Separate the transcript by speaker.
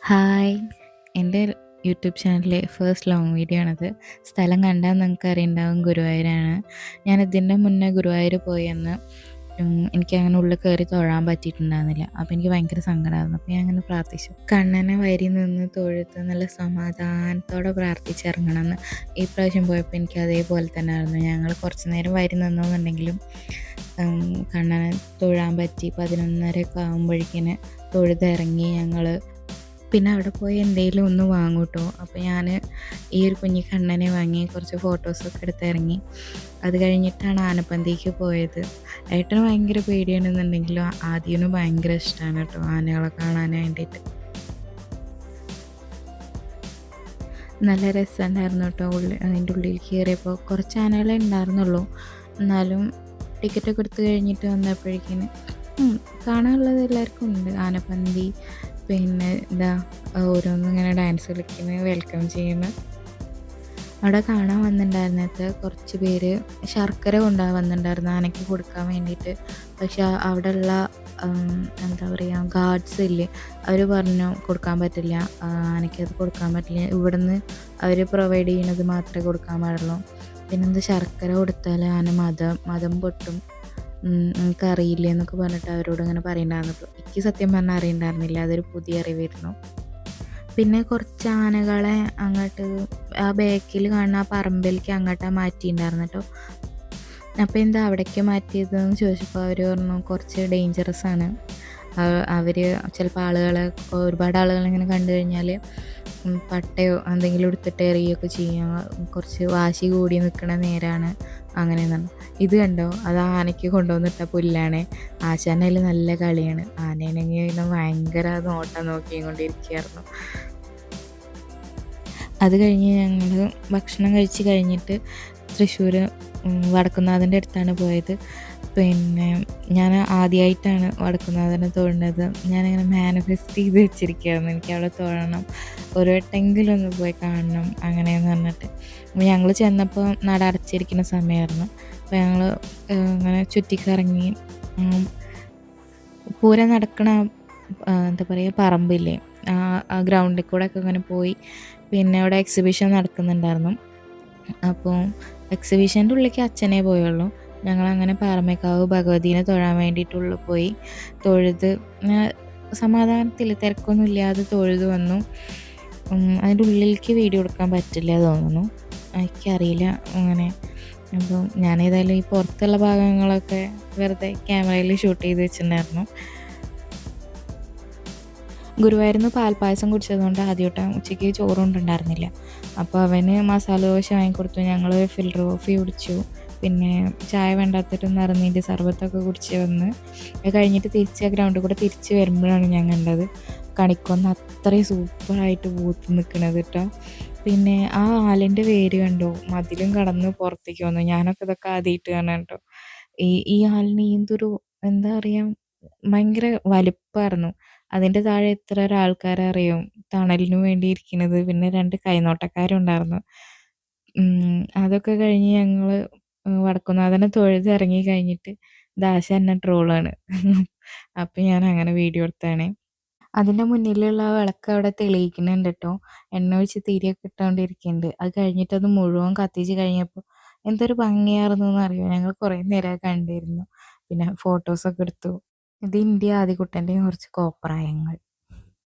Speaker 1: Hi! എൻ്റെ YouTube ചാനലിലെ first long video ആണത്. സ്ഥലം കണ്ടാൽ നിങ്ങൾക്ക് അറിയുണ്ടാവും ഗുരുവായൂരാണ്. ഞാൻ ഇതിൻ്റെ മുന്നേ ഗുരുവായൂർ പോയന്ന് എനിക്കങ്ങനെ ഉള്ളിൽ കയറി തൊഴാൻ പറ്റിയിട്ടുണ്ടായിരുന്നില്ല. അപ്പോൾ എനിക്ക് ഭയങ്കര സങ്കടമായിരുന്നു. അപ്പോൾ ഞാൻ അങ്ങനെ പ്രാർത്ഥിച്ചു, കണ്ണനെ വരി നിന്ന് തൊഴുത് നല്ല സമാധാനത്തോടെ പ്രാർത്ഥിച്ചിറങ്ങണമെന്ന്. ഈ പ്രാവശ്യം പോയപ്പോൾ എനിക്ക് അതേപോലെ തന്നെ ആയിരുന്നു. ഞങ്ങൾ കുറച്ച് നേരം വരി നിന്നെന്നുണ്ടെങ്കിലും കണ്ണനെ തൊഴാൻ പറ്റി. 11:30 ഒക്കെ ആകുമ്പോഴേക്കിന് തൊഴുതിറങ്ങി ഞങ്ങൾ. പിന്നെ അവിടെ പോയി എന്തെങ്കിലും ഒന്ന് വാങ്ങും കേട്ടോ. അപ്പോൾ ഞാൻ ഈ ഒരു കുഞ്ഞി കണ്ണനെ വാങ്ങി കുറച്ച് ഫോട്ടോസൊക്കെ എടുത്തിറങ്ങി. അത് കഴിഞ്ഞിട്ടാണ് ആനപ്പന്തിക്ക് പോയത്. ഏട്ടന് ഭയങ്കര പേടിയാണെന്നുണ്ടെങ്കിലും ആദ്യനും ഭയങ്കര ഇഷ്ടമാണ് കേട്ടോ ആനകളെ കാണാൻ വേണ്ടിയിട്ട്. നല്ല രസമുണ്ടായിരുന്നു കേട്ടോ. അതിൻ്റെ ഉള്ളിൽ കയറിയപ്പോൾ കുറച്ച് ആനകളെ ഉണ്ടായിരുന്നുള്ളൂ. എന്നാലും ടിക്കറ്റൊക്കെ എടുത്ത് കഴിഞ്ഞിട്ട് വന്നപ്പോഴേക്കിന് കാണാനുള്ളത് എല്ലാവർക്കും ഉണ്ട്. ആനപ്പന്തി, പിന്നെ ഓരോന്നും ഇങ്ങനെ ഡാൻസ് കളിക്കുന്നു, വെൽക്കം ചെയ്യുന്നു. അവിടെ കാണാൻ വന്നിട്ടുണ്ടായിരുന്നത് കുറച്ച് പേര് ശർക്കര കൊണ്ടുപോകാൻ വന്നിട്ടുണ്ടായിരുന്നു ആനയ്ക്ക് കൊടുക്കാൻ വേണ്ടിയിട്ട്. പക്ഷെ അവിടെയുള്ള എന്താ പറയുക, ഗാർഡ്സ് ഇല്ലേ, അവർ പറഞ്ഞു കൊടുക്കാൻ പറ്റില്ല, ആനയ്ക്കത് കൊടുക്കാൻ പറ്റില്ല, ഇവിടുന്ന് അവർ പ്രൊവൈഡ് ചെയ്യുന്നത് മാത്രമേ കൊടുക്കാൻ പാടുള്ളൂ. പിന്നെന്താ, ശർക്കര കൊടുത്താൽ ആന മതം പൊട്ടും, എനിക്കറിയില്ല എന്നൊക്കെ പറഞ്ഞിട്ട് അവരോട് ഇങ്ങനെ പറയുന്നുണ്ടായിരുന്നു. എനിക്ക് സത്യം പറഞ്ഞാൽ അറിയണ്ടായിരുന്നില്ല, അതൊരു പുതിയ അറിവായിരുന്നു. പിന്നെ കുറച്ച് ആനകളെ അങ്ങോട്ട് ആ ബാക്കിൽ കാണുന്ന ആ പറമ്പിലേക്ക് അങ്ങോട്ടാണ് മാറ്റിയിട്ടുണ്ടായിരുന്നു കേട്ടോ. അപ്പോൾ എന്താ അവിടേക്ക് മാറ്റിയതെന്ന് ചോദിച്ചപ്പോൾ അവർ പറഞ്ഞു കുറച്ച് ഡേഞ്ചറസ് ആണ്. അവർ ചിലപ്പോൾ ഒരുപാട് ആളുകളിങ്ങനെ കണ്ടു കഴിഞ്ഞാൽ പട്ടയോ എന്തെങ്കിലും എടുത്തിട്ട് എറിയുകയൊക്കെ ചെയ്യാം, കുറച്ച് വാശി കൂടി നിൽക്കണ നേരാണ് അങ്ങനെയെന്നാണ്. ഇത് കണ്ടോ, അത് ആനയ്ക്ക് കൊണ്ടുവന്നിട്ട പുല്ലാണ്. ആശാനയിൽ നല്ല കളിയാണ്. ആനയാണെങ്കിൽ ഭയങ്കര നോട്ടം നോക്കിക്കൊണ്ടിരിക്കുകയായിരുന്നു. അത് കഴിഞ്ഞ് ഞങ്ങൾ ഭക്ഷണം കഴിച്ച് കഴിഞ്ഞിട്ട് തൃശ്ശൂർ വടക്കുംനാഥൻ്റെ അടുത്താണ് പോയത്. പിന്നെ ഞാൻ ആദ്യമായിട്ടാണ് വടക്കുംനാഥനെ തൊഴുന്നത്. ഞാനിങ്ങനെ മാനിഫെസ്റ്റ് ചെയ്ത് വെച്ചിരിക്കുകയായിരുന്നു, എനിക്ക് അവിടെ തൊഴണം, ഒരു വട്ടമെങ്കിലും ഒന്ന് പോയി കാണണം അങ്ങനെയെന്ന് പറഞ്ഞിട്ട്. അപ്പോൾ ഞങ്ങൾ ചെന്നപ്പോൾ നട അടച്ചിരിക്കുന്ന സമയമായിരുന്നു. അപ്പോൾ ഞങ്ങൾ ഇങ്ങനെ ചുറ്റിക്കറങ്ങി പൂരം നടക്കണ എന്താ പറയുക, പറമ്പില്ലേ, ആ ഗ്രൗണ്ടിൽ കൂടെ ഒക്കെ ഇങ്ങനെ പോയി. പിന്നെ അവിടെ എക്സിബിഷൻ നടക്കുന്നുണ്ടായിരുന്നു. അപ്പോൾ എക്സിബിഷൻ്റെ ഉള്ളിലേക്ക് അച്ഛനേ പോയുള്ളൂ. ഞങ്ങളങ്ങനെ പാറമേക്കാവ് ഭഗവതീനെ തൊഴാൻ വേണ്ടിയിട്ടുള്ളിൽ പോയി. തൊഴുത് സമാധാനത്തിൽ തിരക്കൊന്നും ഇല്ലാതെ തൊഴുത് വന്നു. അതിൻ്റെ ഉള്ളിലേക്ക് വീഡിയോ എടുക്കാൻ പറ്റില്ല തോന്നുന്നു, എനിക്കറിയില്ല അങ്ങനെ. അപ്പോൾ ഞാനേതായാലും ഈ പുറത്തുള്ള ഭാഗങ്ങളൊക്കെ വെറുതെ ക്യാമറയിൽ ഷൂട്ട് ചെയ്ത് വെച്ചിട്ടുണ്ടായിരുന്നു. ഗുരുവായൂരിന്ന് പാൽപ്പായസം കുടിച്ചതുകൊണ്ട് ആദ്യമായിട്ട് ഉച്ചയ്ക്ക് ചോറ് കൊണ്ടുണ്ടായിരുന്നില്ല. അപ്പോൾ അവന് മസാല ദോശ വാങ്ങിക്കൊടുത്തു. ഞങ്ങൾ ഫിൽറ്റർ കോഫി കുടിച്ചു. പിന്നെ ചായ വേണ്ടാത്തിട്ട് നിറഞ്ഞതിൻ്റെ സർബത്തൊക്കെ കുടിച്ച് വന്ന് അത് കഴിഞ്ഞിട്ട് തിരിച്ച് ഗ്രൗണ്ടിൽ കൂടെ തിരിച്ച് വരുമ്പോഴാണ് ഞാൻ കണ്ടത് കണിക്കൊന്ന അത്രയും സൂപ്പറായിട്ട് പൂത്ത് നിൽക്കണത് കേട്ടോ. പിന്നെ ആ ആലിൻ്റെ വേര് കണ്ടോ, മതിലും കടന്ന് പുറത്തേക്ക് വന്നു. ഞാനൊക്കെ ഇതൊക്കെ ആദ്യമായിട്ട് കാണാൻ കേട്ടോ. ഈ ആലിന് എന്തൊരു, എന്താ പറയുക, ഭയങ്കര വലിപ്പമായിരുന്നു. അതിൻ്റെ താഴെ എത്ര ഒരാൾക്കാരറിയും തണലിന് വേണ്ടി ഇരിക്കുന്നത്. പിന്നെ 2 കൈനോട്ടക്കാരും ഉണ്ടായിരുന്നു. അതൊക്കെ കഴിഞ്ഞ് ഞങ്ങൾ വടക്കുംനാഥനെ തൊഴുത് ഇറങ്ങി കഴിഞ്ഞിട്ട് ദാശ എന്നെ ട്രോളാണ്. അപ്പം ഞാൻ അങ്ങനെ വീഡിയോ എടുത്തതാണേ. അതിൻ്റെ മുന്നിലുള്ള വിളക്ക് അവിടെ തെളിയിക്കുന്നുണ്ട് കേട്ടോ. എണ്ണ ഒഴിച്ച് തിരിയൊക്കെ ഇട്ടുകൊണ്ടിരിക്കുന്നുണ്ട്. അത് കഴിഞ്ഞിട്ട് അത് മുഴുവൻ കത്തിച്ച് കഴിഞ്ഞപ്പോൾ എന്തൊരു ഭംഗിയായിരുന്നു എന്നറിയോ. ഞങ്ങൾ കുറേ നേരം കണ്ടിരുന്നു. പിന്നെ ഫോട്ടോസൊക്കെ എടുത്തു. ഇത് ഇന്ത്യ ആദികുട്ടൻ്റെയും കുറച്ച് കോപ്രായങ്ങൾ.